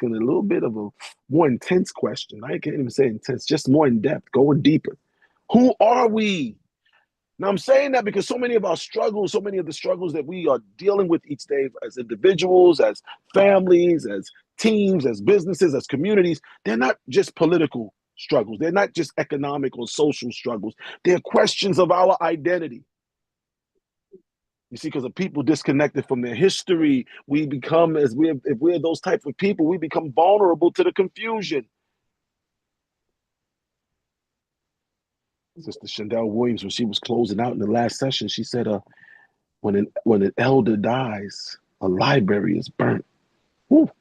asking a little bit of a more intense question. I can't even say intense, just more in depth, going deeper. Who are we? Now, I'm saying that because so many of our struggles, so many of the struggles that we are dealing with each day as individuals, as families, as teams, as businesses, as communities, they're not just political struggles. They're not just economic or social struggles. They're questions of our identity. You see, because of people disconnected from their history, we become, if we're those type of people, we become vulnerable to the confusion. Sister Chandel Williams, when she was closing out in the last session, she said, when an elder dies, a library is burnt. Woo.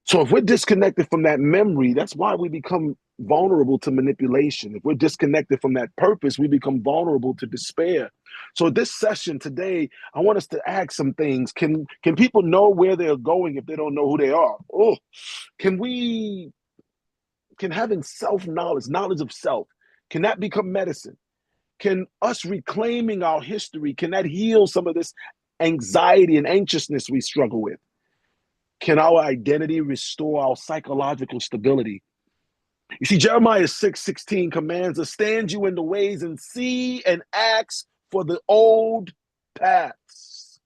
So if we're disconnected from that memory, that's why we become vulnerable to manipulation. If we're disconnected from that purpose, we become vulnerable to despair. So this session today, I want us to ask some things. Can people know where they're going if they don't know who they are? Oh, can having self-knowledge, knowledge of self, can that become medicine? Can us reclaiming our history, can that heal some of this anxiety and anxiousness we struggle with? Can our identity restore our psychological stability? You see, Jeremiah 6:16 commands us, stand you in the ways and see and ask for the old paths.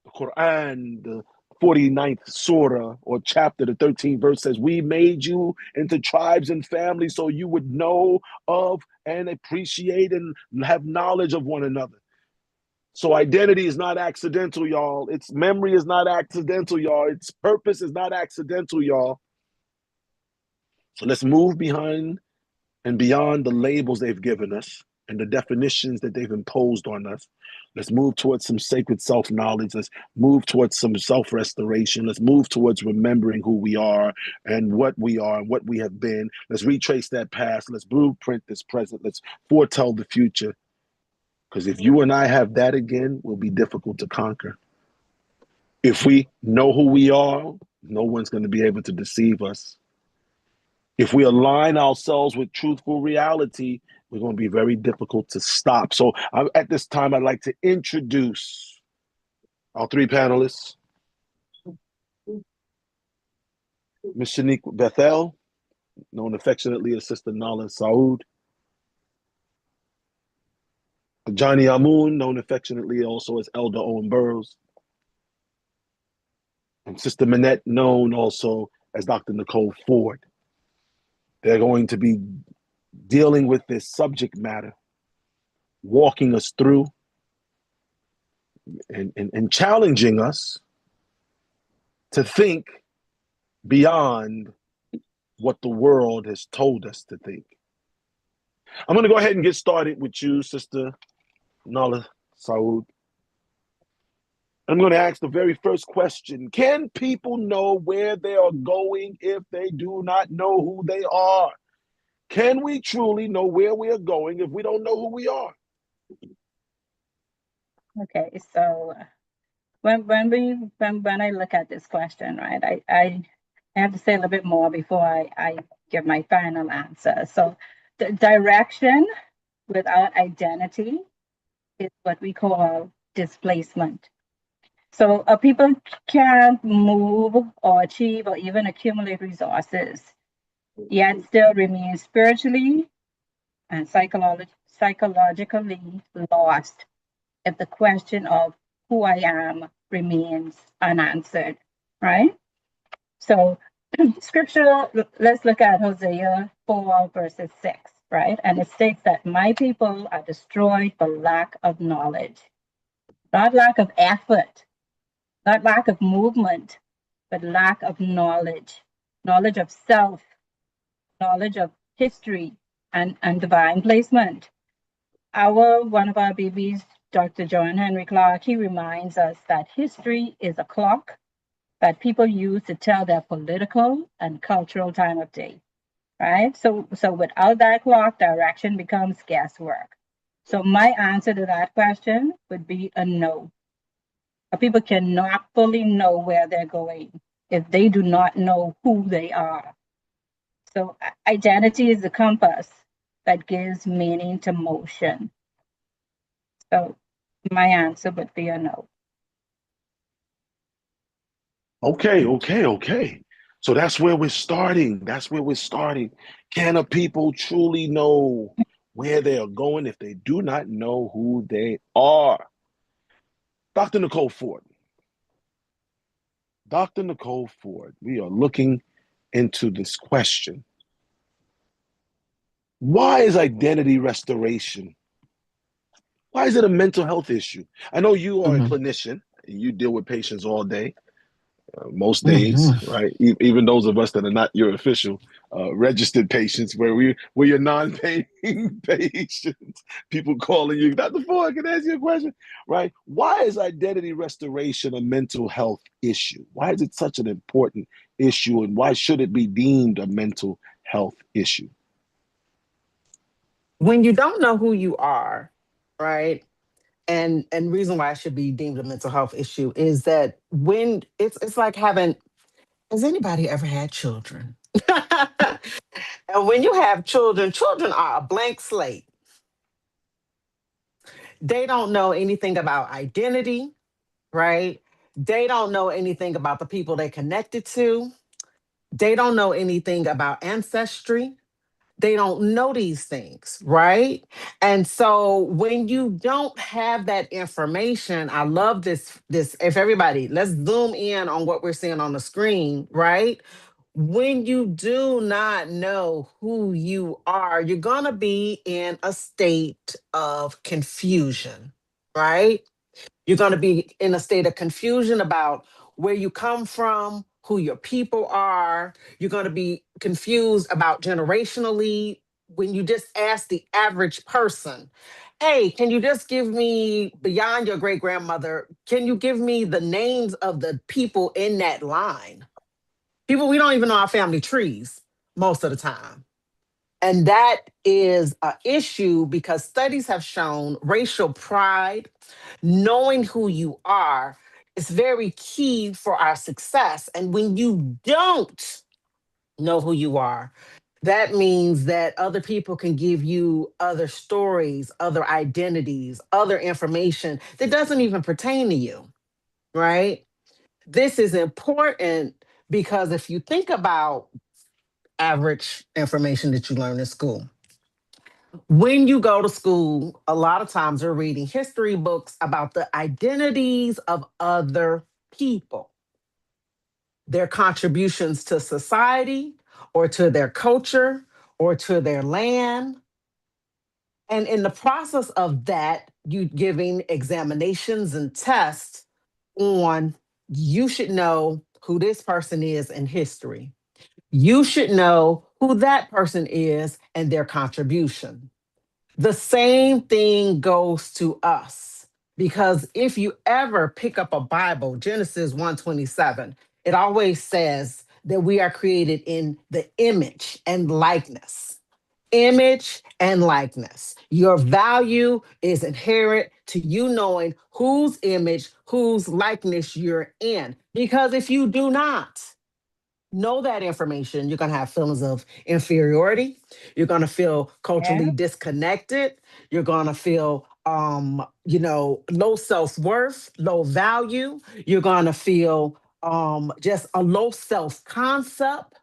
The Quran, the 49th surah or chapter, the 13th verse says, we made you into tribes and families so you would know of and appreciate and have knowledge of one another. So identity is not accidental, y'all. Its memory is not accidental, y'all. Its purpose is not accidental, y'all. So let's move behind and beyond the labels they've given us and the definitions that they've imposed on us. Let's move towards some sacred self-knowledge. Let's move towards some self-restoration. Let's move towards remembering who we are and what we are and what we have been. Let's retrace that past. Let's blueprint this present. Let's foretell the future. Because if you and I have that again, it will be difficult to conquer. If we know who we are, no one's going to be able to deceive us. If we align ourselves with truthful reality, we're going to be very difficult to stop. So at this time, I'd like to introduce our three panelists. Ms. Shanique Bethel, known affectionately as Sister Nala Saud. Johnny Amun, known affectionately also as Elder Owen Burroughs. And Sister Manette, known also as Dr. Nicole Ford. They're going to be dealing with this subject matter, walking us through and challenging us to think beyond what the world has told us to think. I'm going to go ahead and get started with you, Sister Nala Saud. I'm going to ask the very first question. Can people know where they are going if they do not know who they are? Can we truly know where we are going if we don't know who we are? Okay, so when I look at this question, right, I have to say a little bit more before I give my final answer. So the direction without identity is what we call displacement. So people can't move or achieve or even accumulate resources, yet still remain spiritually and psychologically lost if the question of who I am remains unanswered, right? So scripture, let's look at Hosea 4 verses 6, right? And it states that my people are destroyed for lack of knowledge, not lack of effort, not lack of movement, but lack of knowledge of self, knowledge of history and divine placement. One of our babies, Dr. John Henry Clark, he reminds us that history is a clock that people use to tell their political and cultural time of day, right? So without that clock, direction becomes guesswork. So my answer to that question would be a no. People cannot fully know where they're going if they do not know who they are. So identity is the compass that gives meaning to motion. So my answer would be a no. Okay. So that's where we're starting. That's where we're starting. Can a people truly know where they are going if they do not know who they are? Dr. Nicole Ford. Dr. Nicole Ford, we are looking into this question. Why is identity restoration? Why is it a mental health issue? I know you are a Hmm. clinician. You deal with patients all day. Most days, Hmm. right? Even those of us that are not your official registered patients, where we're your non-paying patients, people calling you, Dr. Ford, can I ask you a question? Right? Why is identity restoration a mental health issue? Why is it such an important issue, and why should it be deemed a mental health issue? When you don't know who you are, right? And reason why it should be deemed a mental health issue is that when it's like having, has anybody ever had children? And when you have children, children are a blank slate. They don't know anything about identity, right? They don't know anything about the people they connected to. They don't know anything about ancestry. They don't know these things, right? And so when you don't have that information, I love this if everybody, let's zoom in on what we're seeing on the screen, right? When you do not know who you are, you're going to be in a state of confusion, right? You're going to be in a state of confusion about where you come from, who your people are. You're going to be confused about generationally when you just ask the average person, hey, can you just give me beyond your great grandmother? Can you give me the names of the people in that line? People, we don't even know our family trees most of the time. And that is an issue because studies have shown racial pride, knowing who you are, is very key for our success. And when you don't know who you are, that means that other people can give you other stories, other identities, other information that doesn't even pertain to you, right? This is important because if you think about average information that you learn in school, when you go to school, a lot of times they're reading history books about the identities of other people, their contributions to society or to their culture or to their land. And in the process of that, you giving examinations and tests on, you should know who this person is in history. You should know who that person is and their contribution. The same thing goes to us because if you ever pick up a Bible, Genesis 1:27, it always says that we are created in the image and likeness. Image and likeness. Your value is inherent to you knowing whose image, whose likeness you're in. Because if you do not, know that information, you're going to have feelings of inferiority. You're going to feel culturally Yeah. disconnected. You're going to feel, low self worth, low value. You're going to feel just a low self concept.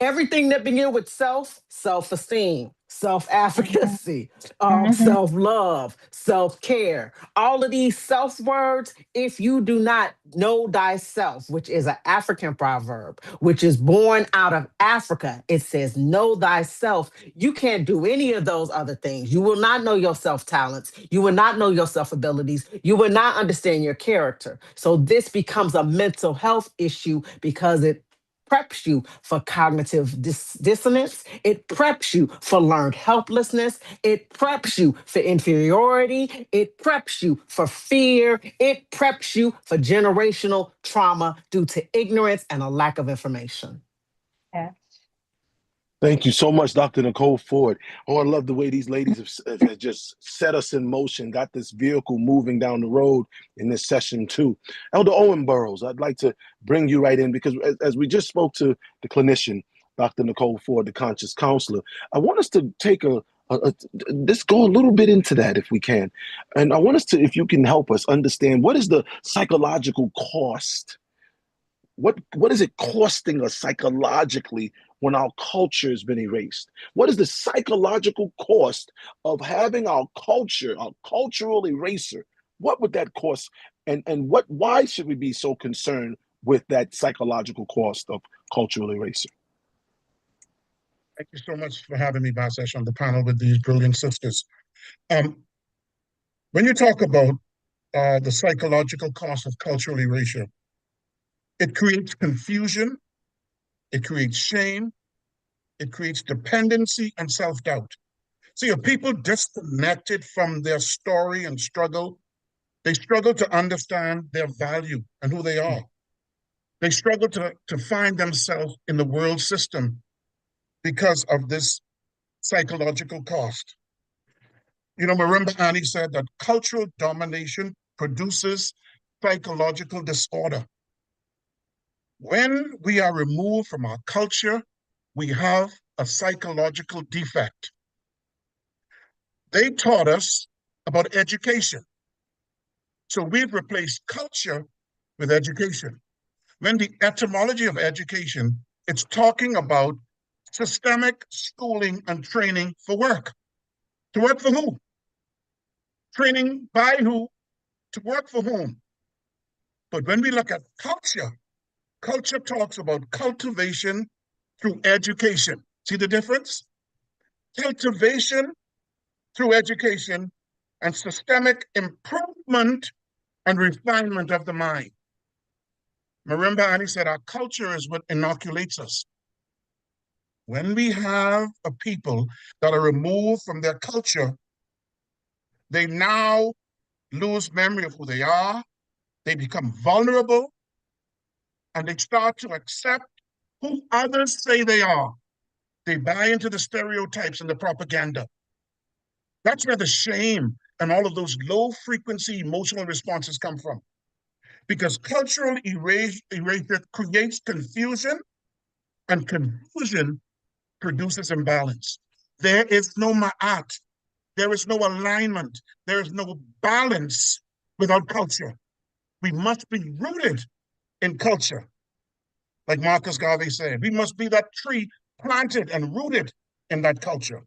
Everything that begins with self-esteem, Mhm. self-efficacy, Mhm. self-love, self-care, all of these self words, if you do not know thyself, which is an African proverb, which is born out of Africa, it says, know thyself. You can't do any of those other things. You will not know your self talents. You will not know your self abilities. You will not understand your character. So this becomes a mental health issue because it preps you for cognitive dissonance. It preps you for learned helplessness. It preps you for inferiority. It preps you for fear. It preps you for generational trauma due to ignorance and a lack of information. Yes. Thank you so much, Dr. Nicole Ford. Oh, I love the way these ladies have just set us in motion, got this vehicle moving down the road in this session too. Elder Owen Burroughs, I'd like to bring you right in because as we just spoke to the clinician, Dr. Nicole Ford, the conscious counselor, I want us to take let's go a little bit into that if we can. And I want us to, if you can help us understand what is the psychological cost what is it costing us psychologically when our culture has been erased? What is the psychological cost of having our culture, our cultural eraser? What would that cost? And what why should we be so concerned with that psychological cost of cultural erasure? Thank you so much for having me, Basesh, on the panel with these brilliant sisters. Um, when you talk about the psychological cost of cultural erasure, it creates confusion, it creates shame, it creates dependency and self-doubt. See, if people disconnected from their story and struggle, they struggle to understand their value and who they are. They struggle to find themselves in the world system because of this psychological cost. You know, Marimba Ani said that cultural domination produces psychological disorder. When we are removed from our culture, we have a psychological defect. They taught us about education. So we've replaced culture with education. When the etymology of education, it's talking about systemic schooling and training for work. To work for who? Training by who? To work for whom? But when we look at culture, culture talks about cultivation through education. See the difference? Cultivation through education and systemic improvement and refinement of the mind. Marimba Ani said our culture is what inoculates us. When we have a people that are removed from their culture, they now lose memory of who they are, they become vulnerable, and they start to accept who others say they are. They buy into the stereotypes and the propaganda. That's where the shame and all of those low frequency emotional responses come from. Because cultural erasure creates confusion, and confusion produces imbalance. There is no ma'at, there is no alignment, there is no balance without culture. We must be rooted in culture. Like Marcus Garvey said, we must be that tree planted and rooted in that culture.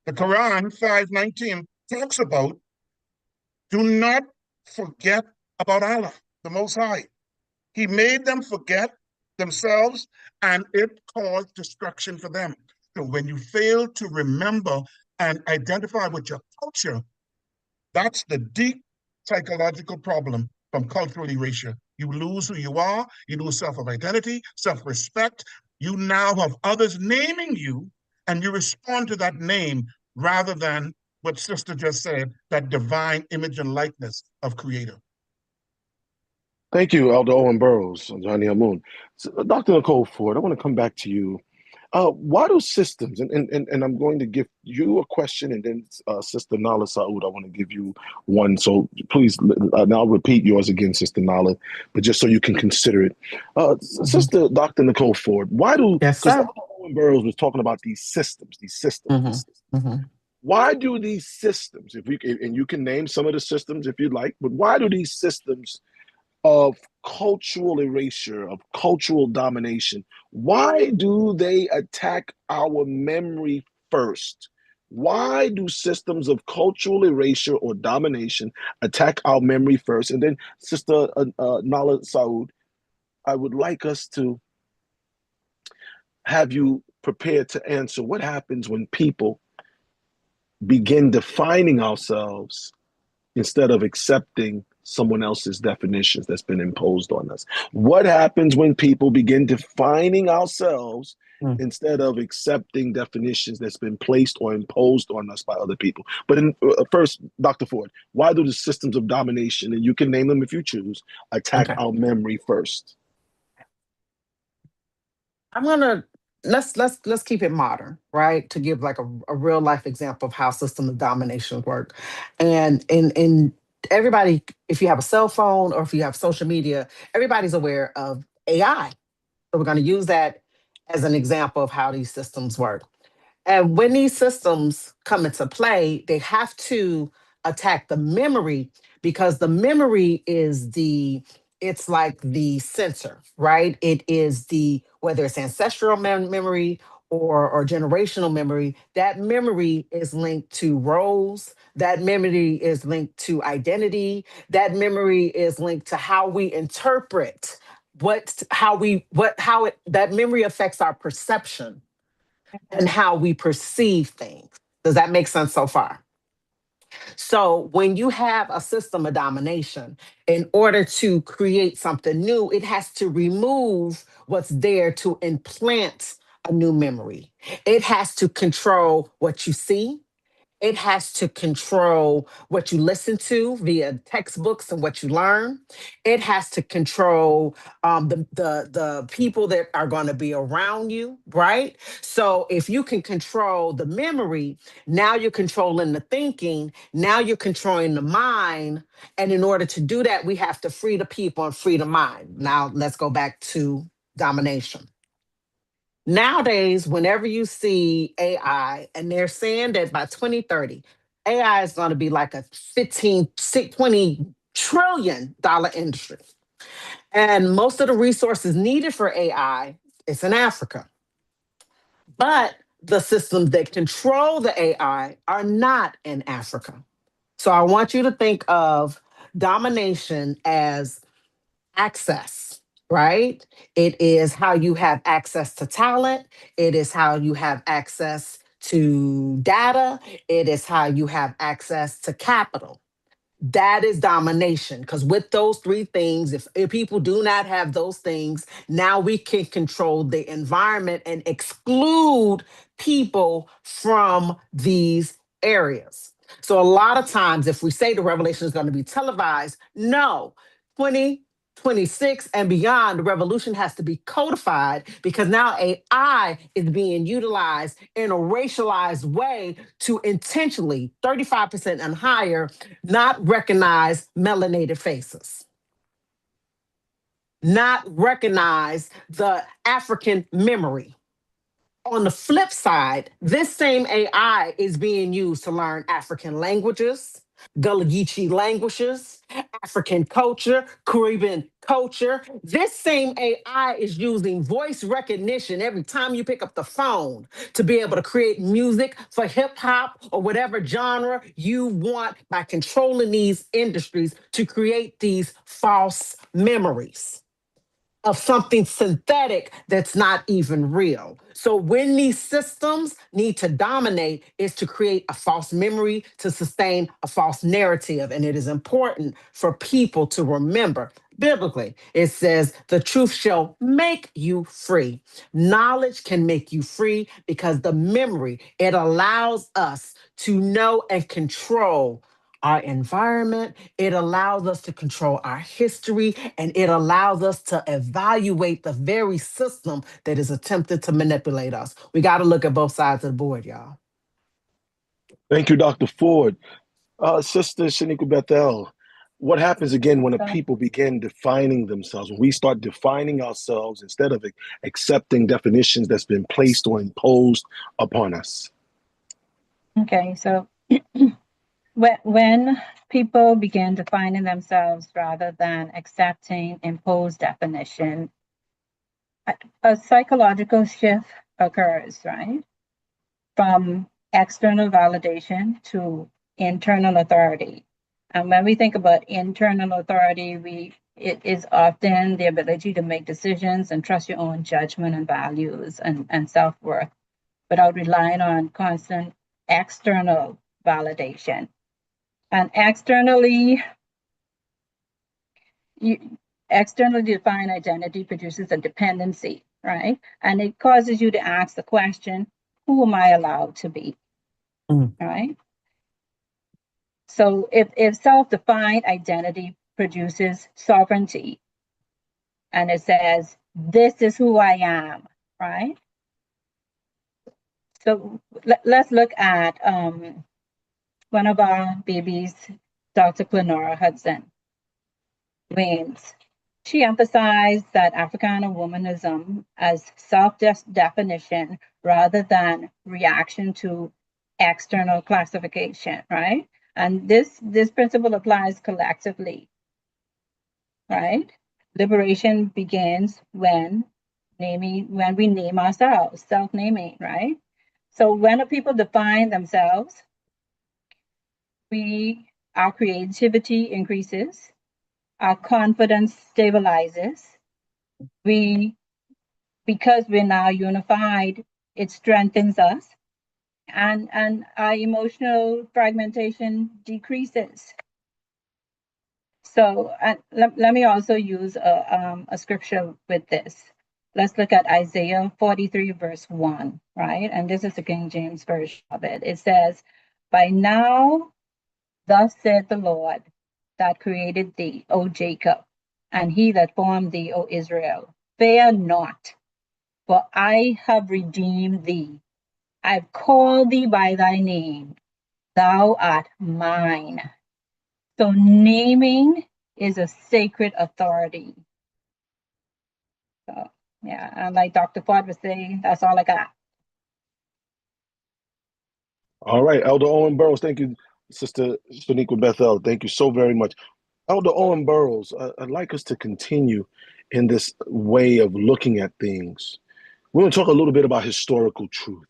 The Quran 5:19 talks about do not forget about Allah, the Most High. He made them forget themselves and it caused destruction for them. So when you fail to remember and identify with your culture, that's the deep psychological problem from cultural erasure. You lose who you are, you lose self-identity, self-respect. You now have others naming you, and you respond to that name rather than what Sister just said, that divine image and likeness of Creator. Thank you, Elder Owen Burroughs, Johnny Amoon. So, Dr. Nicole Ford, I want to come back to you. Why do systems, and I'm going to give you a question, and then Sister Nala Saud, I want to give you one. So please, and I'll repeat yours again, Sister Nala, but just so you can consider it. Sister Dr. Nicole Ford, why do, Yes, because sir. Elder Owen Burroughs was talking about these systems, these systems, Hmm. these systems. Hmm. Why do these systems, if we and you can name some of the systems if you'd like, but why do these systems of cultural erasure, of cultural domination, why do they attack our memory first? Why do systems of cultural erasure or domination attack our memory first? And then, Sister Nala Saud, I would like us to have you prepared to answer what happens when people begin defining ourselves instead of accepting someone else's definitions that's been imposed on us. What happens when people begin defining ourselves instead of accepting definitions that's been placed or imposed on us by other people? But first, Dr. Ford, why do the systems of domination, and you can name them if you choose, attack Okay. our memory first? I'm gonna let's keep it modern, right? To give like a real life example of how system of domination work. And in everybody, if you have a cell phone or if you have social media, everybody's aware of AI. So we're going to use that as an example of how these systems work. And when these systems come into play, they have to attack the memory because the memory it's like the sensor, right? It is the, whether it's ancestral memory or generational memory, that memory is linked to roles, that memory is linked to identity, that memory is linked to how we interpret how it, that memory affects our perception and how we perceive things. Does that make sense so far? So when you have a system of domination, in order to create something new, it has to remove what's there to implant a new memory. It has to control what you see. It has to control what you listen to via textbooks and what you learn. It has to control the people that are going to be around you, right? So if you can control the memory, now you're controlling the thinking. Now you're controlling the mind. And in order to do that, we have to free the people and free the mind. Now let's go back to domination. Nowadays, whenever you see AI, and they're saying that by 2030, AI is going to be like a 15, $20 trillion industry. And most of the resources needed for AI is in Africa. But the systems that control the AI are not in Africa. So I want you to think of domination as access, right? It is how you have access to talent. It is how you have access to data. It is how you have access to capital. That is domination. Because with those three things, if people do not have those things, now we can control the environment and exclude people from these areas. So a lot of times, if we say the revelation is going to be televised, no, 2026 and beyond, the revolution has to be codified because now AI is being utilized in a racialized way to intentionally, 35% and higher, not recognize melanated faces, not recognize the African memory. On the flip side, this same AI is being used to learn African languages, Gullah Geechee languages, African culture, Caribbean culture. This same AI is using voice recognition every time you pick up the phone to be able to create music for hip hop or whatever genre you want by controlling these industries to create these false memories of something synthetic that's not even real. So when these systems need to dominate is to create a false memory to sustain a false narrative. And it is important for people to remember. Biblically, it says the truth shall make you free. Knowledge can make you free because the memory, it allows us to know and control our environment. It allows us to control our history, and it allows us to evaluate the very system that is attempted to manipulate us. We got to look at both sides of the board, y'all. Thank you, Dr. Ford. Sister Shaniqua Bethel, what happens again when a people begin defining themselves? When we start defining ourselves instead of accepting definitions that's been placed or imposed upon us? Okay, so when people begin defining themselves rather than accepting imposed definition, a psychological shift occurs, right? From external validation to internal authority. And when we think about internal authority, it is often the ability to make decisions and trust your own judgment and values and self-worth without relying on constant external validation. And externally defined identity produces a dependency, right? And it causes you to ask the question, who am I allowed to be? Right? So if self-defined identity produces sovereignty and it says, this is who I am, right? So let's look at one of our babies, Dr. Clenora Hudson Weems. She emphasized that Africana womanism as self-definition rather than reaction to external classification, right? And this principle applies collectively, right? Liberation begins when we name ourselves, self-naming, right? So when the people define themselves, our creativity increases, our confidence stabilizes. Because we're now unified, it strengthens us, and our emotional fragmentation decreases. So let me also use a scripture with this. Let's look at Isaiah 43, verse 1, right? And this is the King James version of it. It says, "By now, thus saith the Lord that created thee, O Jacob, and he that formed thee, O Israel, fear not, for I have redeemed thee. I've called thee by thy name. Thou art mine." So naming is a sacred authority. So yeah, and like Dr. Ford was saying, that's all I got. All right, Elder Owen Burroughs. Thank you, Sister Shaniqua Bethel. Thank you so very much. Elder Owen Burroughs, I'd like us to continue in this way of looking at things. We're going to talk a little bit about historical truth,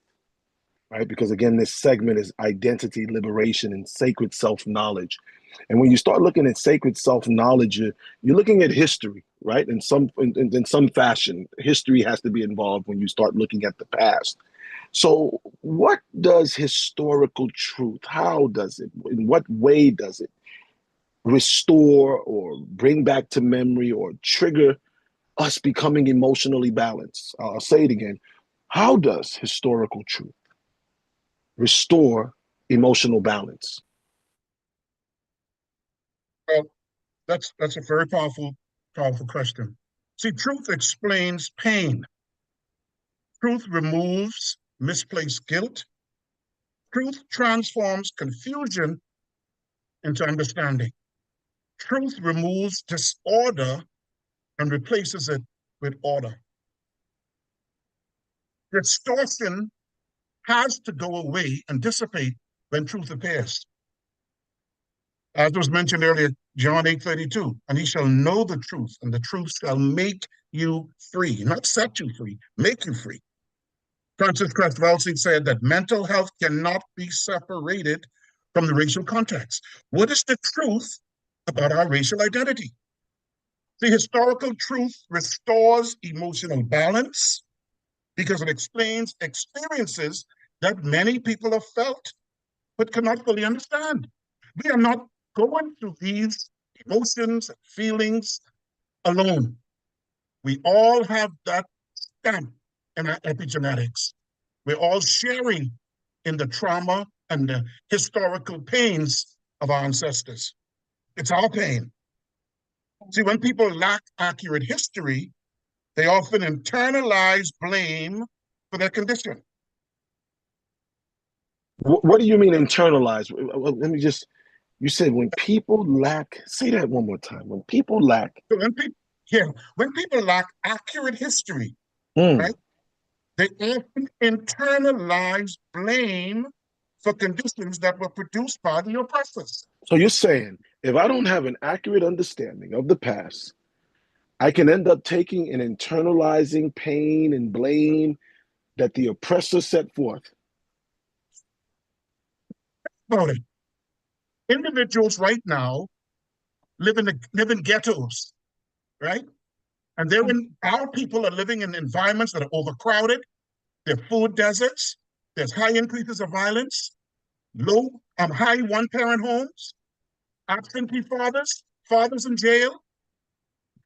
right? Because again, this segment is identity, liberation, and sacred self-knowledge. And when you start looking at sacred self-knowledge, you're looking at history, right? In some fashion, history has to be involved when you start looking at the past. So, what does historical truth, how does it, in what way does it restore or bring back to memory or trigger us becoming emotionally balanced? I'll say it again. How does historical truth restore emotional balance? Well, that's a very powerful question. See, truth explains pain. Truth removes misplaced guilt. Truth transforms confusion into understanding. Truth removes disorder and replaces it with order. Distortion has to go away and dissipate when truth appears. As was mentioned earlier, John 8:32, and he shall know the truth, and the truth shall make you free, not set you free, make you free. Francis Cress Welsing said that mental health cannot be separated from the racial context. What is the truth about our racial identity? The historical truth restores emotional balance because it explains experiences that many people have felt but cannot fully understand. We are not going through these emotions and feelings alone. We all have that stamp in our epigenetics. We're all sharing in the trauma and the historical pains of our ancestors. It's our pain. See, when people lack accurate history, they often internalize blame for their condition. What do you mean internalize? Let me just, you said when people lack, say that one more time. When people lack, So when people lack accurate history, mm. right, they often internalize blame for conditions that were produced by the oppressors. So you're saying if I don't have an accurate understanding of the past, I can end up taking and internalizing pain and blame that the oppressor set forth. About it. Individuals right now live in ghettos, right? And our people are living in environments that are overcrowded. They're food deserts. There's high increases of violence, high one-parent homes, absentee fathers, fathers in jail,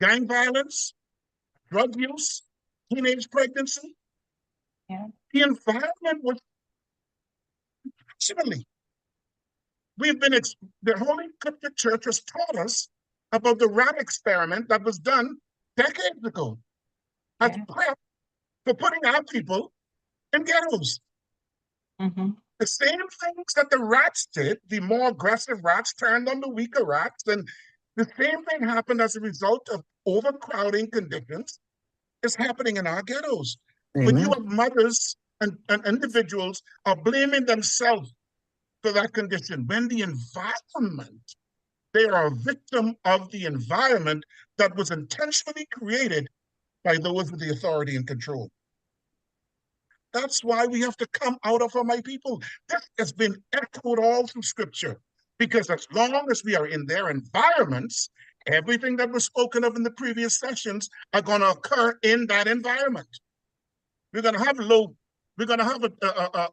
gang violence, drug use, teenage pregnancy. Yeah. The environment was similarly. The Holy Catholic Church has taught us about the rat experiment that was done decades ago as prep for putting our people in ghettos. Mm-hmm. The same things that the rats did, the more aggressive rats turned on the weaker rats, and the same thing happened as a result of overcrowding conditions is happening in our ghettos. When you Amen. have mothers and individuals are blaming themselves for that condition, when the environment They are a victim of the environment that was intentionally created by those with the authority and control. That's why we have to come out of, my people. This has been echoed all through scripture, because as long as we are in their environments, everything that was spoken of in the previous sessions are going to occur in that environment. We're going to have we're going to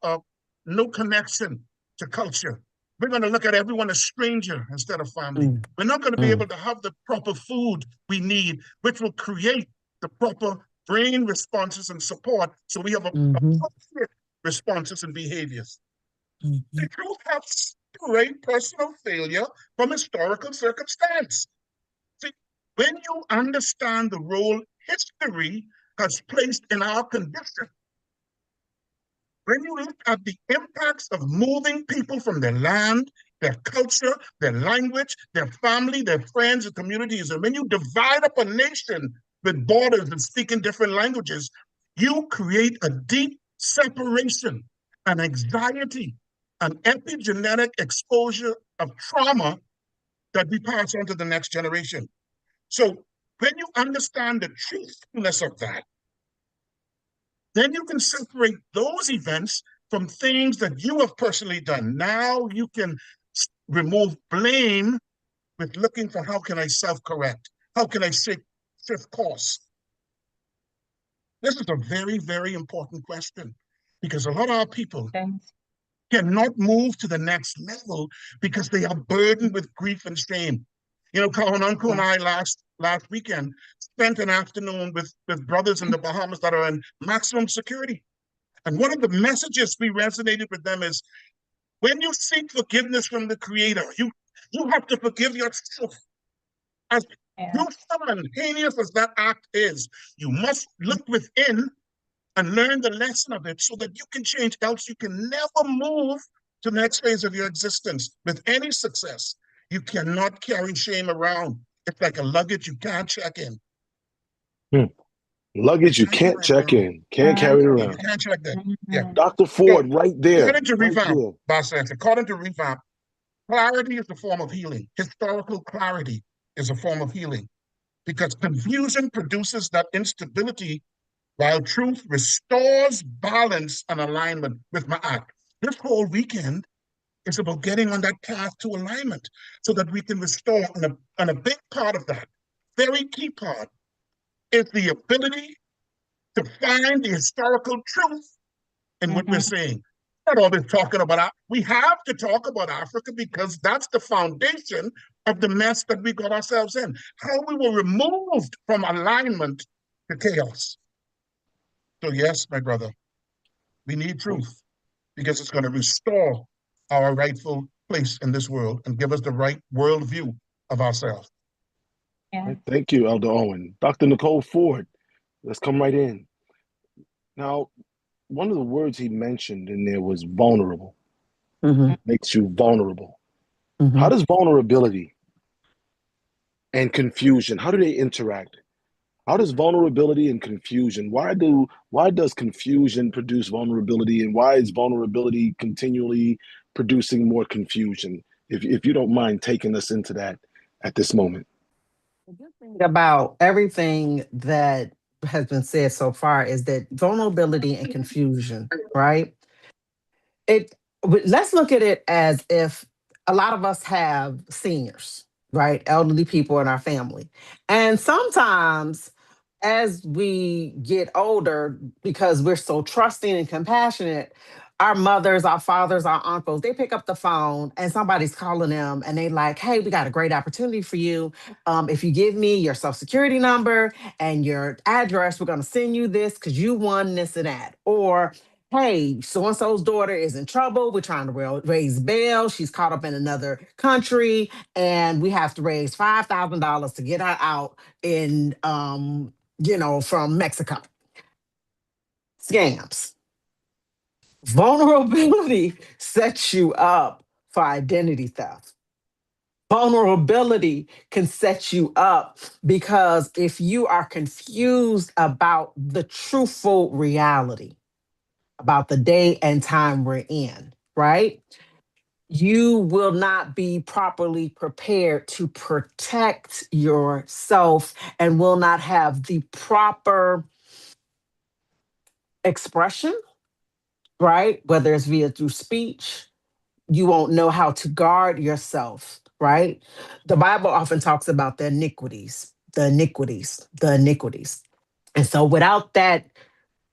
have no connection to culture. We're going to look at everyone as stranger instead of family. Mm, We're not going to be mm, able to have the proper food we need, which will create the proper brain responses and support, so we have mhm, appropriate responses and behaviors. The mhm, truth has separate personal failure from historical circumstance. See, when you understand the role history has placed in our condition, when you look at the impacts of moving people from their land, their culture, their language, their family, their friends, and communities, and when you divide up a nation with borders and speaking different languages, you create a deep separation, an anxiety, an epigenetic exposure of trauma that we pass on to the next generation. So when you understand the truthfulness of that, then you can separate those events from things that you have personally done. Now you can remove blame with looking for, how can I self-correct? How can I shift course? This is a very, very important question, because a lot of our people Thanks. cannot move to the next level because they are burdened with grief and shame. You know, Colin Uncle and I last weekend spent an afternoon with brothers in the Bahamas that are in maximum security. And one of the messages we resonated with them is, when you seek forgiveness from the Creator, you have to forgive yourself. As Yeah. gruesome and heinous as that act is, you must look within and learn the lesson of it so that you can change. Else you can never move to the next phase of your existence with any success. You cannot carry shame around. It's like a luggage you can't check in. Hmm. Luggage you Can't can't carry check around. in, can't carry it You around. can't check that. Yeah. Mhm. Dr. So Ford, right there, according to right Revamp, there. Basant, according to Revamp, clarity is a form of healing. Historical clarity is a form of healing, because confusion produces that instability, while truth restores balance and alignment with Ma'at. This whole weekend is about getting on that path to alignment so that we can restore. And a big part of that, very key part, is the ability to find the historical truth in what we're Mhm. saying. Not always talking about, we have to talk about Africa, because that's the foundation of the mess that we got ourselves in. How we were removed from alignment to chaos. So yes, my brother, we need truth, because it's going to restore our rightful place in this world and give us the right worldview of ourselves. Yeah. Thank you, Elder Owen. Dr. Nicole Ford, let's come right in. Now, one of the words he mentioned in there was vulnerable, mhm, makes you vulnerable. How mhm. does vulnerability and confusion, how do they interact? How does vulnerability and confusion, why does confusion produce vulnerability, and why is vulnerability continually producing more confusion? If you don't mind taking us into that at this moment. The good thing about everything that has been said so far is that vulnerability and confusion, right? It Let's look at it as if a lot of us have seniors, right? Elderly people in our family. And sometimes as we get older, because we're so trusting and compassionate, our mothers, our fathers, our uncles, they pick up the phone and somebody's calling them and they like, hey, we got a great opportunity for you. If you give me your social security number and your address, we're going to send you this because you won this and that. Or hey, so and so's daughter is in trouble. We're trying to raise bail. She's caught up in another country, and we have to raise $5,000 to get her out in, from Mexico. Scams. Vulnerability sets you up for identity theft. Vulnerability can set you up because if you are confused about the truthful reality, about the day and time we're in, right? you will not be properly prepared to protect yourself and will not have the proper expression, right? Whether it's via through speech, you won't know how to guard yourself, right? The Bible often talks about the iniquities, the iniquities, the iniquities. And so without that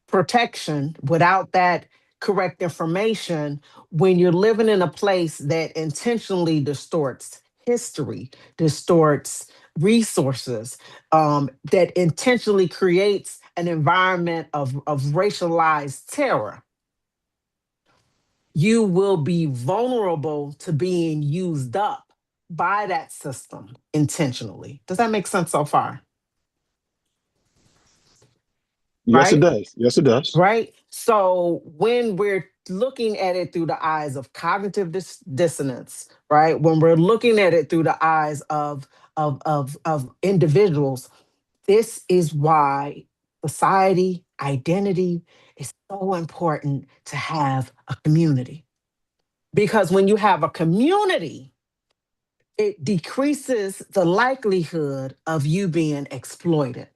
protection, without that correct information, when you're living in a place that intentionally distorts history, distorts resources, that intentionally creates an environment of racialized terror, you will be vulnerable to being used up by that system intentionally. Does that make sense so far? Yes, it Right? does. Yes, it does. Right? So when we're looking at it through the eyes of cognitive dissonance, right? When we're looking at it through the eyes of individuals, this is why society identity is so important to have a community. Because when you have a community, it decreases the likelihood of you being exploited.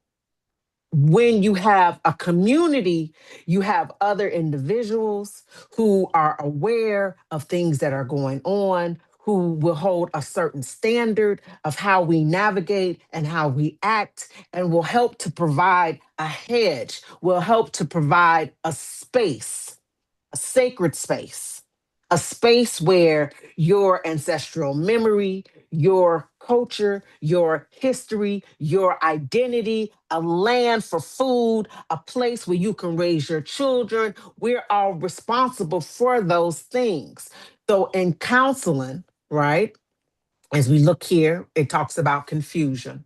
When you have a community, you have other individuals who are aware of things that are going on, who will hold a certain standard of how we navigate and how we act, and will help to provide a hedge, will help to provide a space, a sacred space, a space where your ancestral memory, your culture, your history, your identity, a land for food, a place where you can raise your children. We're all responsible for those things. So in counseling, right, as we look here, it talks about confusion.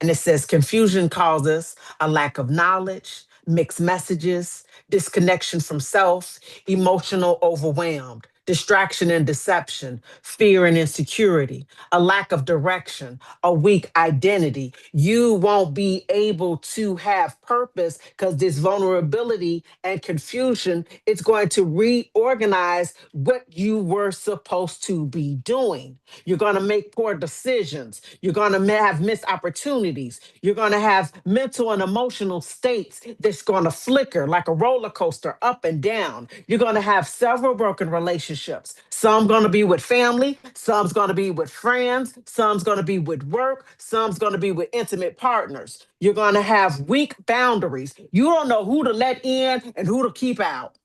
And it says confusion causes a lack of knowledge, mixed messages, disconnection from self, emotional overwhelmed, distraction and deception, fear and insecurity, a lack of direction, a weak identity. You won't be able to have purpose because this vulnerability and confusion, it's going to reorganize what you were supposed to be doing. You're going to make poor decisions. You're going to have missed opportunities. You're going to have mental and emotional states that's going to flicker like a roller coaster up and down. You're going to have several broken relationships. Some going to be with family, some's going to be with friends, some's going to be with work, some's going to be with intimate partners. You're going to have weak boundaries. You don't know who to let in and who to keep out.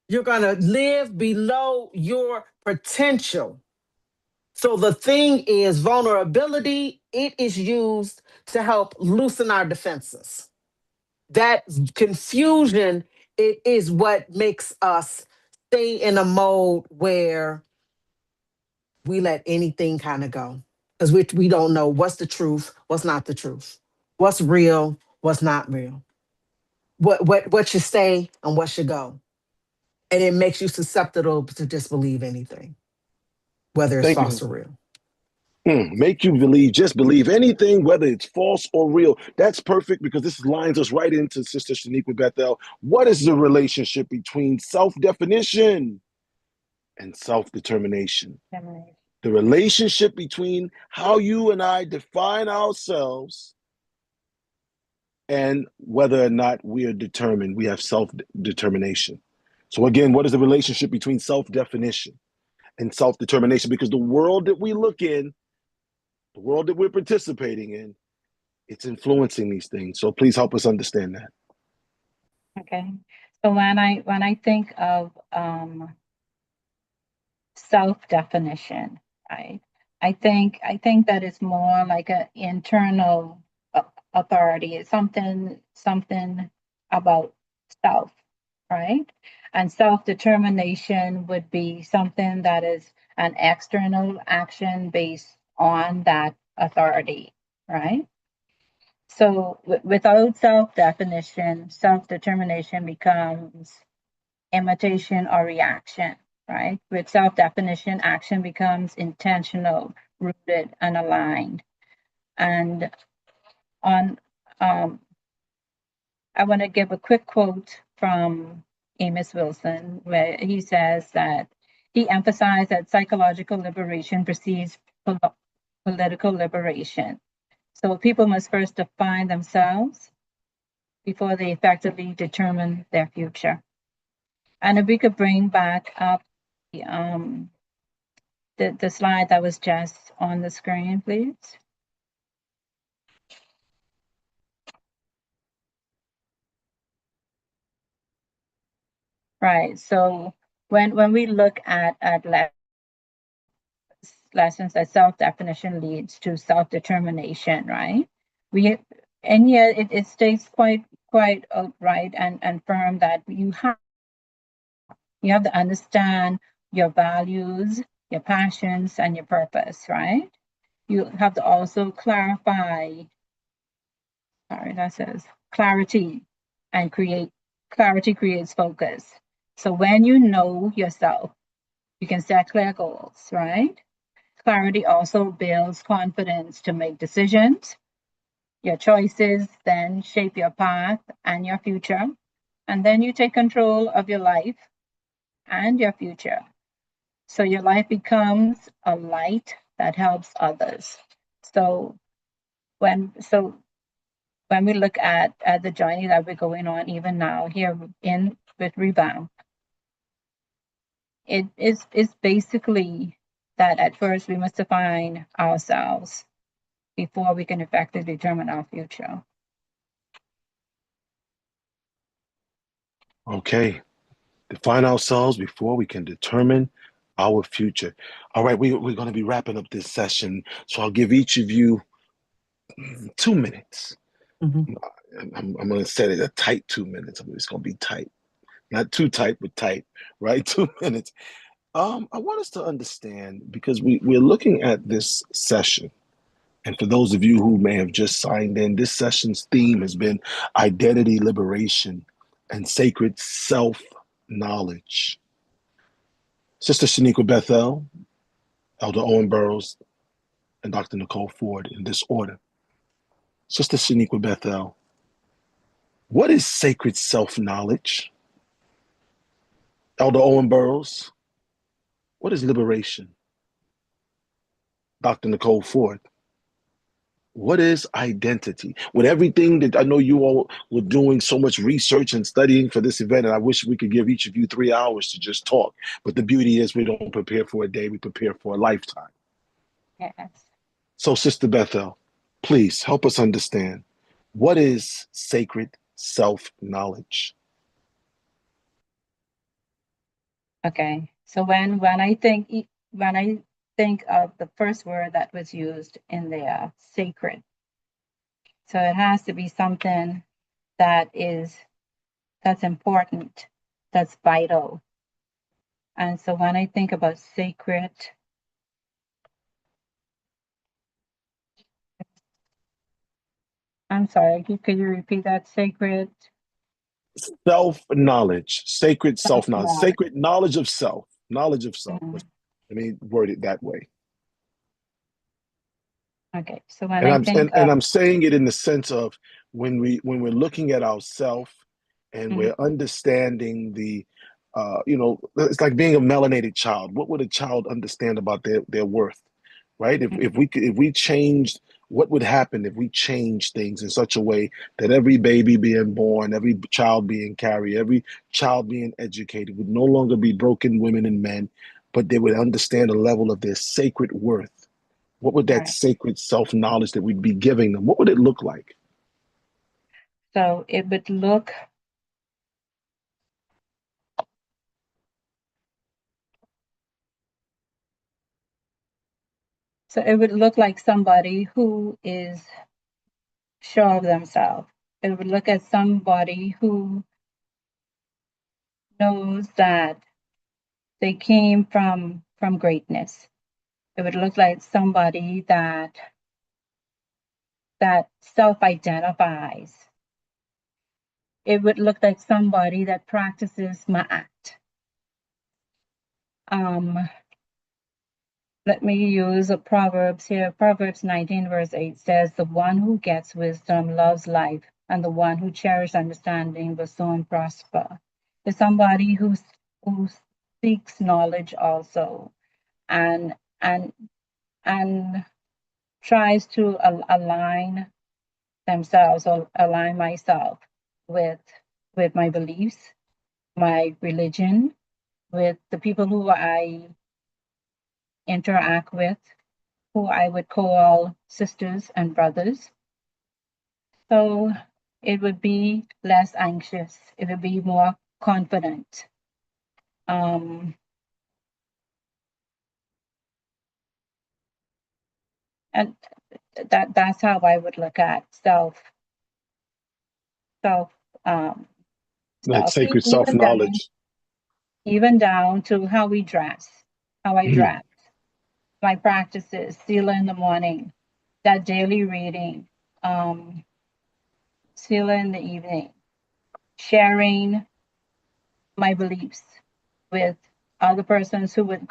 You're going to live below your potential. So the thing is, vulnerability, it is used to help loosen our defenses. That confusion, it is what makes us stay in a mode where we let anything kind of go. Because we don't know what's the truth, what's not the truth, what's real, what's not real, what should stay and what should go. And it makes you susceptible to disbelieve anything, whether it's Thank false you. or real. Make you believe, just believe anything, whether it's false or real. That's perfect because this lines us right into Sister Shaniqua Bethel. What is the relationship between self-definition and self-determination? The relationship between how you and I define ourselves and whether or not we are determined, we have self-determination. So again, what is the relationship between self-definition and self-determination? Because the world that we look in, the world that we're participating in, it's influencing these things. So please help us understand that. Okay. So when I think of self-definition, right? I think that is more like an internal authority. It's something about self, right? And self-determination would be something that is an external action based on that authority, right? So without self-definition, self-determination becomes imitation or reaction, right? With self-definition, action becomes intentional, rooted, and aligned. And on, I want to give a quick quote from Amos Wilson, where he says that he emphasized that psychological liberation precedes political liberation. So people must first define themselves before they effectively determine their future. And if we could bring back up the slide that was just on the screen, please. Right. So when we look at lessons that self-definition leads to self-determination, right? And here it states quite right and firm that you have to understand your values, your passions, and your purpose, right? You have to also clarify, sorry, that says clarity and clarity creates focus. So when you know yourself, you can set clear goals, right? Clarity also builds confidence to make decisions. Your choices then shape your path and your future. And then you take control of your life and your future. So your life becomes a light that helps others. So when we look at the journey that we're going on even now here with Revamp, it is basically that at first we must define ourselves before we can effectively determine our future. Okay. Define ourselves before we can determine our future. All right, we're going to be wrapping up this session. So I'll give each of you 2 minutes. Mhm. I'm going to set it a tight 2 minutes. It's going to be tight. Not too tight, but tight, right? 2 minutes. I want us to understand, because we're looking at this session. And for those of you who may have just signed in, this session's theme has been identity liberation and sacred self-knowledge. Sister Shaniqua Bethel, Elder Owen Burroughs, and Dr. Nicole Ford in this order. Sister Shaniqua Bethel, what is sacred self-knowledge? Elder Owen Burroughs, what is liberation? Dr. Nicole Ford, what is identity? With everything that I know you all were doing so much research and studying for this event, and I wish we could give each of you 3 hours to just talk. But the beauty is we don't prepare for a day, we prepare for a lifetime. Yes. So, Sister Bethel, please help us understand, what is sacred self-knowledge? Okay. So when I think of the first word that was used in there, sacred. So it has to be something that's important, that's vital. And so when I think about sacred, I'm sorry, could you repeat that? Sacred Self-knowledge, sacred self-knowledge, self-knowledge. sacred knowledge of self, knowledge of self. Mhm. Let me word it that way. Okay. So when And I I'm think and of I'm saying it in the sense of when we're looking at ourself and we're understanding the it's like being a melanated child. What would a child understand about their worth, right? If we changed, what would happen if we changed things in such a way that every baby being born, every child being carried, every child being educated would no longer be broken women and men, but they would understand a level of their sacred worth? What would that right. sacred self-knowledge that we'd be giving them, what would it look like? So it would look like somebody who is sure of themselves. It would look at somebody who knows that they came from greatness. It would look like somebody that self-identifies. It would look like somebody that practices ma'at. Let me use a Proverbs here. Proverbs 19 verse 8 says, "The one who gets wisdom loves life, and the one who cherishes understanding will soon prosper." It's somebody who seeks knowledge also, and and and tries to align themselves or align myself with my beliefs, my religion, with the people who I interact with, who I would call sisters and brothers. So it would be less anxious. It would be more confident. Um, and that's how I would look at self um, That self sacred self knowledge. even down to how we dress, how I Mm. dress, my practices, Sila in the morning, that daily reading, um, Sila in the evening, sharing my beliefs with other persons who would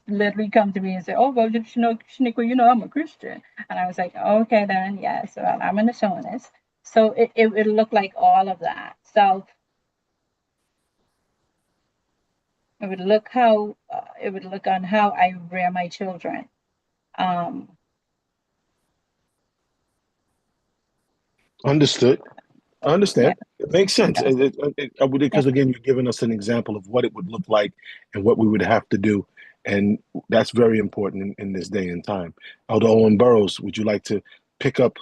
literally come to me and say, "Oh, well, Shaniqua, I'm a Christian," and I was like, "Okay, then, yes, well, I'm an Ashonist." So it would look like all of that. So it would look on how I rear my children. Um, Understood. I yeah, understand. It makes sense. yes, yeah, Because again, you're giving us an example of what it would look like and what we would have to do. And that's very important in this day and time. Elder Owen Burroughs, would you like to pick up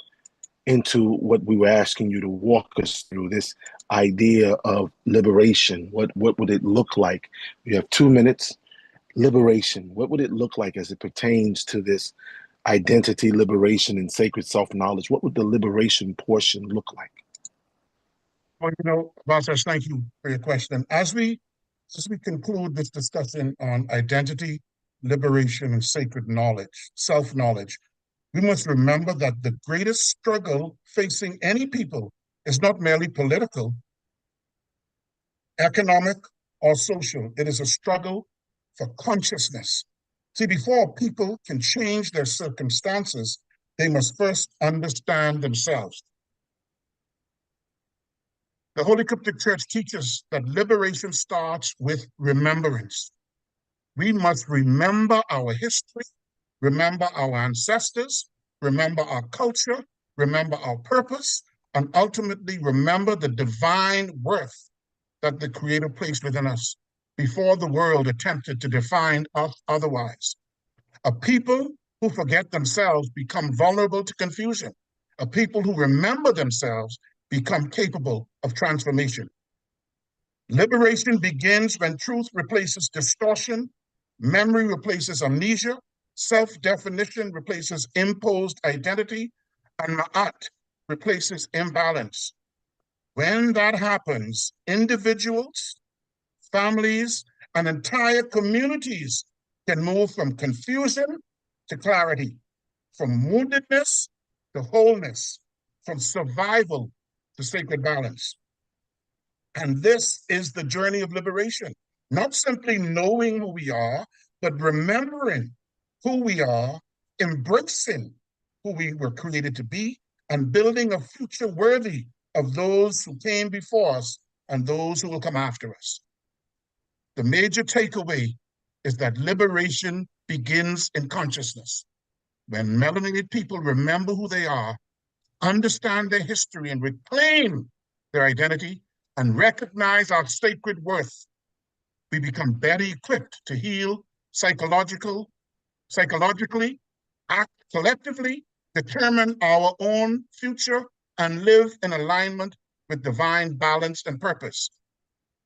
into what we were asking you to walk us through this idea of liberation? What would it look like? You have 2 minutes. Liberation. What would it look like as it pertains to this identity liberation and sacred self-knowledge? What would the liberation portion look like? Well, Valters, thank you for your question. As we conclude this discussion on identity, liberation, and sacred knowledge, self-knowledge, we must remember that the greatest struggle facing any people is not merely political, economic, or social. It is a struggle for consciousness. See, before people can change their circumstances, they must first understand themselves. The Holy Cryptic Church teaches that liberation starts with remembrance. We must remember our history, remember our ancestors, remember our culture, remember our purpose, and ultimately remember the divine worth that the Creator placed within us before the world attempted to define us otherwise. A people who forget themselves become vulnerable to confusion. A people who remember themselves become capable of transformation. Liberation begins when truth replaces distortion, memory replaces amnesia, self-definition replaces imposed identity, and ma'at replaces imbalance. When that happens, individuals, families, and entire communities can move from confusion to clarity, from woundedness to wholeness, from survival to sacred balance. And this is the journey of liberation, not simply knowing who we are, but remembering who we are, embracing who we were created to be, and building a future worthy of those who came before us and those who will come after us. The major takeaway is that liberation begins in consciousness. When melanated people remember who they are, understand their history, and reclaim their identity, and recognize our sacred worth, we become better equipped to heal psychologically, act collectively, determine our own future, and live in alignment with divine balance and purpose.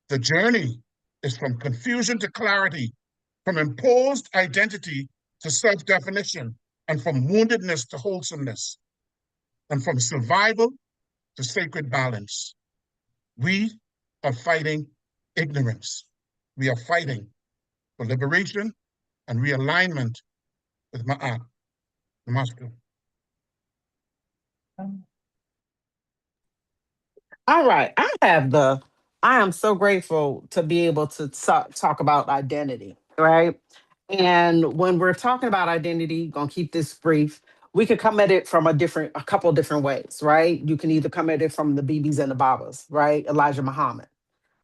The journey is from confusion to clarity, from imposed identity to self-definition, and from woundedness to wholesomeness, and from survival to sacred balance. We are fighting ignorance. We are fighting for liberation and realignment with Ma'at, the master. All right. I am so grateful to be able to talk about identity, right? And when we're talking about identity, gonna keep this brief, we could come at it from a couple different ways, right? You can either come at it from the BBs and the Babas, right? Elijah Muhammad,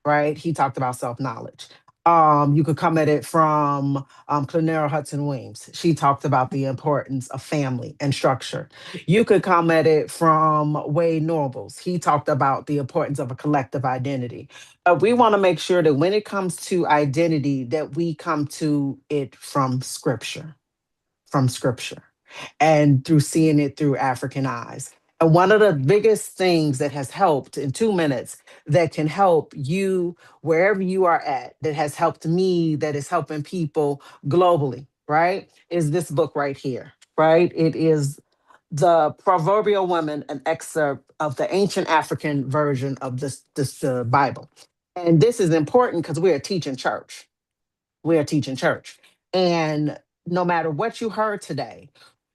right? He talked about self-knowledge. You could come at it from Clenera Hudson Weems. She talked about the importance of family and structure. You could come at it from Wade Nobles. He talked about the importance of a collective identity. But we want to make sure that when it comes to identity, that we come to it from scripture and through seeing it through African eyes. And one of the biggest things that has helped in 2 minutes that can help you wherever you are at, that has helped me, that is helping people globally, right? Is this book right here, right? It is The Proverbial Woman, an excerpt of the ancient African version of this Bible. And this is important because we're a teaching church. We're a teaching church. And no matter what you heard today,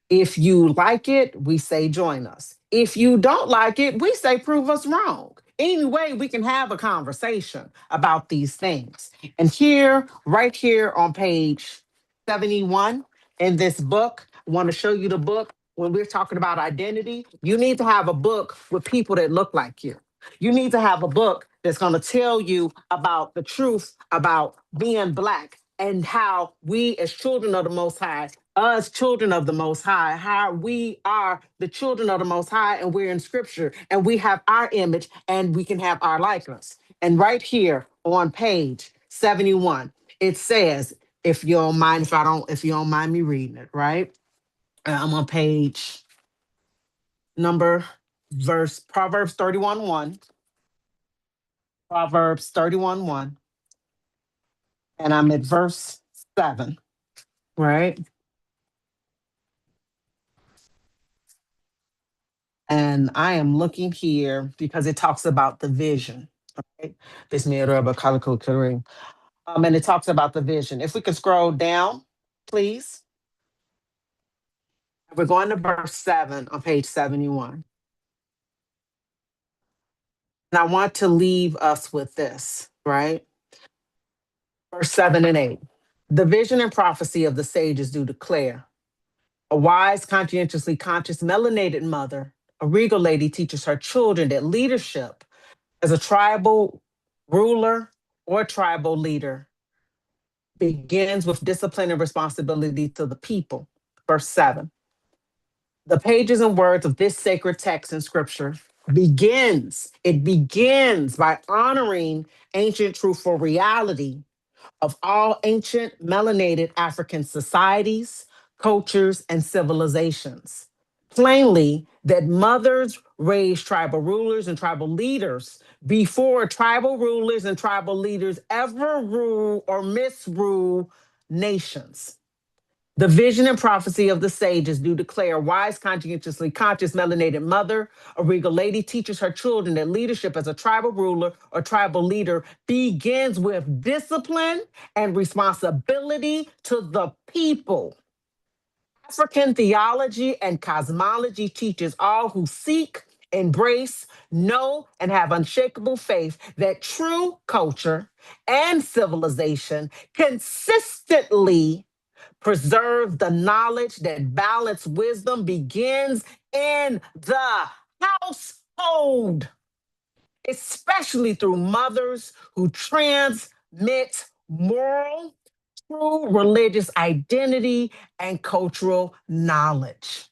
if you like it, we say join us. If you don't like it, we say prove us wrong. Anyway, we can have a conversation about these things. And here, right here on page 71 in this book, I want to show you the book. When we're talking about identity, you need to have a book with people that look like you. You need to have a book that's going to tell you about the truth about being Black and how we, as children of the Most High, us children of the Most High, how we are the children of the Most High, and we're in Scripture, and we have our image, and we can have our likeness. And right here on page 71, it says, if you don't mind me reading it, right? I'm on page number verse Proverbs 31:1. Proverbs 31:1. And I'm at verse 7, right? And I am looking here because it talks about the vision. Right? And it talks about the vision. If we could scroll down, please. We're going to verse 7 on page 71. And I want to leave us with this, right? Verse 7 and 8. The vision and prophecy of the sages do declare. A wise, conscientiously conscious, melanated mother, a regal lady teaches her children that leadership as a tribal ruler or tribal leader begins with discipline and responsibility to the people. Verse 7. The pages and words of this sacred text in scripture begins by honoring ancient truthful reality of all ancient melanated African societies, cultures, and civilizations. Plainly, that mothers raised tribal rulers and tribal leaders before tribal rulers and tribal leaders ever rule or misrule nations. The vision and prophecy of the sages do declare wise, conscientiously conscious, melanated mother, a regal lady teaches her children that leadership as a tribal ruler or tribal leader begins with discipline and responsibility to the people. African theology and cosmology teaches all who seek, embrace, know, and have unshakable faith that true culture and civilization consistently preserve the knowledge that balanced wisdom begins in the household, especially through mothers who transmit moral, true religious identity and cultural knowledge.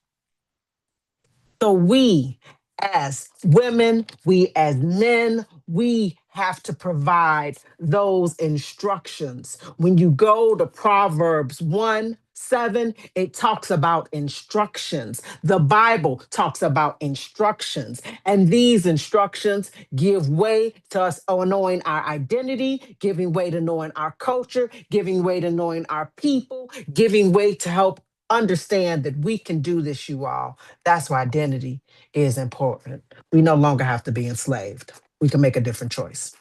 So we as women, we as men, we have to provide those instructions. When you go to Proverbs 1:7, it talks about instructions. The Bible talks about instructions. And these instructions give way to us knowing our identity, giving way to knowing our culture, giving way to knowing our people, giving way to help understand that we can do this, you all. That's why identity is important. We no longer have to be enslaved. We can make a different choice.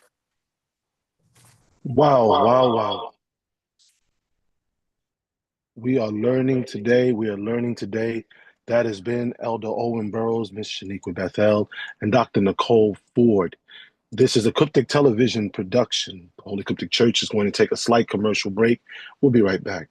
Wow, wow, wow. We are learning today. We are learning today. That has been Elder Owen Burroughs, Miss Shaniqua Bethel, and Dr. Nicole Ford. This is a Cryptic Television production. Holy Cryptic Church is going to take a slight commercial break. We'll be right back.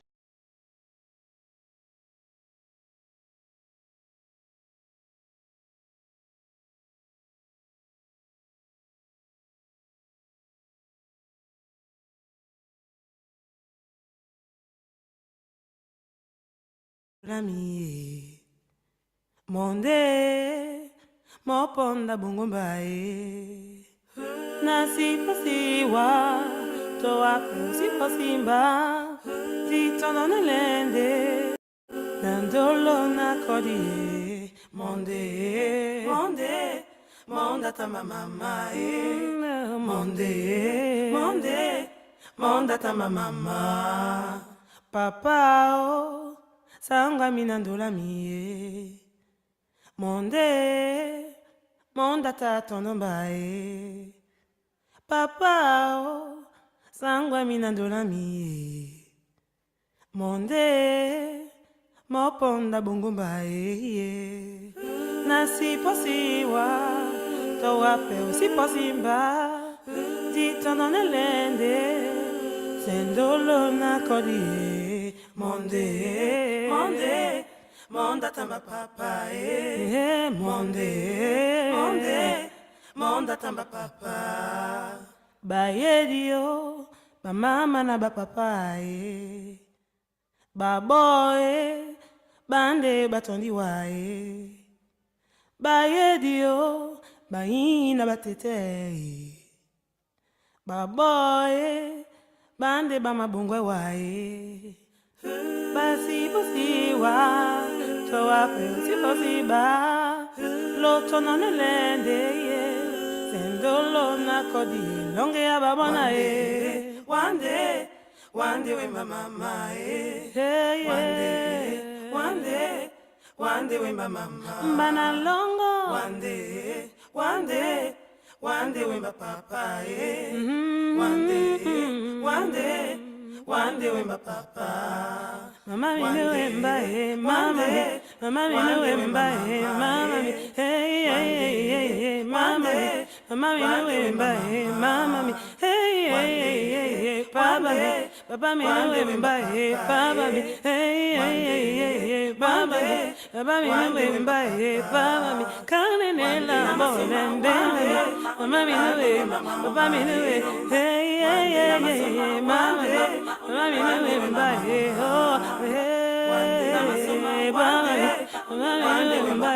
Rami monde moponda bungumbae nasi pasiwa toa si pasimba zitono nelende nandolo na kodi monde monde tama mama monde tama mama papa o sangwa minandola mie monde tatono mbae papa o sangwa minandola mie monde moponda bongo mbae nasi posiwa towape usiposimba ditono nelende sendolo na kodi monde tamba papa monde tamba papa bayedio ba mama na ba papa ba boy bande batondi wae bayedio baina batete ba boy bande ba mabungwe wae basi posiwa toa pe si posiba loto na nelende sendolo na kodi longe ya babona one day we mama hey one day we mama bana longo one day we papa one day we papa mama mi wemba mama mi wemba mama mi hey mama mi wemba mama mi hey papa mi wemba papa mi hey papa mi wemba papa mi kanela bolembe mama mi wemba papa mi hey mama mami no wemba oh hey mama mami no wemba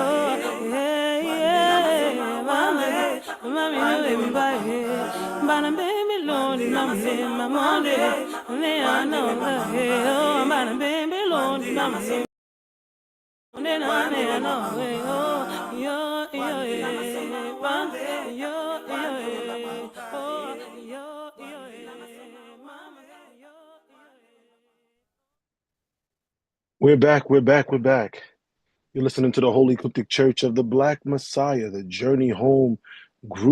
oh hey mami no wemba bana baby lonely mama monde ne ano oh bana baby lonely mama ne ano oh yo We're back. You're listening to the Holy Coptic Church of the Black Messiah, the Journey Home group.